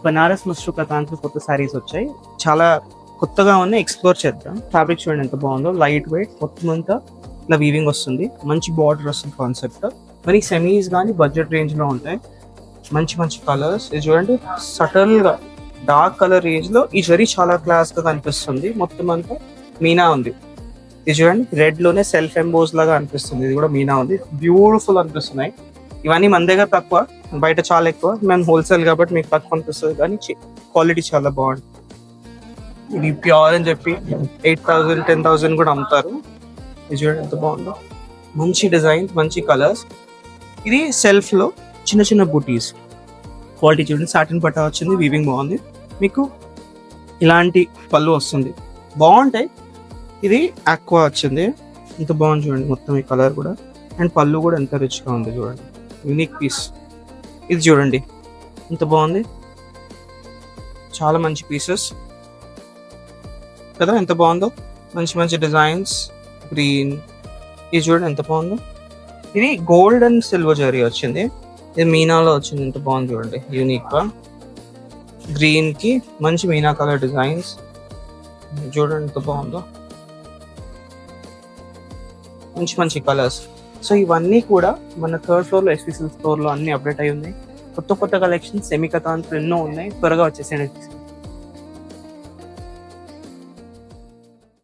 బనారస్ మష్రూ కథాంతో కొత్త సారీస్ వచ్చాయి, చాలా కొత్తగా ఉన్నాయి, ఎక్స్ప్లోర్ చేద్దాం. ఫ్యాబ్రిక్ చూడండి ఎంత బాగుందో, లైట్ వెయిట్, మొత్తం అంతా ఇలా వీవింగ్ వస్తుంది, మంచి బార్డర్ వస్తుంది కాన్సెప్ట్. మరి సెమీస్ కానీ బడ్జెట్ రేంజ్ లో ఉంటాయి, మంచి మంచి కలర్స్. ఇది చూడండి సటల్ గా డార్క్ కలర్ రేంజ్ లో ఈ జరీ చాలా క్లాస్ గా కనిపిస్తుంది, మొత్తం అంతా మీనా ఉంది. ఇది చూడండి రెడ్ లోనే సెల్ఫ్ ఎంబోస్ లాగా అనిపిస్తుంది, ఇది కూడా మీనా ఉంది, బ్యూటిఫుల్ అనిపిస్తున్నాయి. ఇవన్నీ మన దగ్గర తక్కువ, బయట చాలా ఎక్కువ. మేము హోల్సేల్ కాబట్టి మీకు తక్కువ అనిపిస్తుంది, కానీ క్వాలిటీ చాలా బాగుంటుంది. ఇది ప్యూర్ అని చెప్పి 8,000 10,000 కూడా అమ్ముతారు. ఇది చూడండి ఎంత బాగుందో, మంచి డిజైన్, మంచి కలర్స్. ఇది సెల్ఫ్ లో చిన్న చిన్న బూటీస్, క్వాలిటీ చూడండి, సాటిన్ పట్టా వచ్చింది, వీవింగ్ బాగుంది. మీకు ఇలాంటి పళ్ళు వస్తుంది, బాగుంటాయి. ఇది ఆక్వా వచ్చింది, ఎంత బాగుంది చూడండి, మొత్తం ఈ కలర్ కూడా. అండ్ పళ్ళు కూడా ఎంత రిచ్గా ఉంది చూడండి, యూనిక్ పీస్. ఇది చూడండి ఎంత బాగుంది, చాలా మంచి పీసెస్ కదా, ఎంత బాగుందో, మంచి మంచి డిజైన్స్. గ్రీన్, ఇది చూడండి ఎంత బాగుందో. ఇది గోల్డ్ అండ్ సిల్వర్ జరీ వచ్చింది, ఇది మీనాలో వచ్చింది, ఎంత బాగుంది చూడండి, యూనిక్ గా. గ్రీన్ కి మంచి మీనా కలర్ డిజైన్స్, చూడండి ఎంత బాగుందో, మంచి మంచి కలర్స్. సో ఇవన్నీ కూడా మన థర్డ్ ఫ్లోర్ లో ఎస్పీసీ స్టోర్ లో అన్ని అప్డేట్ అయి ఉన్నాయి. కొత్త కొత్త కలెక్షన్స్ సెమీ కథాంతో ఎన్నో ఉన్నాయి, త్వరగా వచ్చేసేయండి.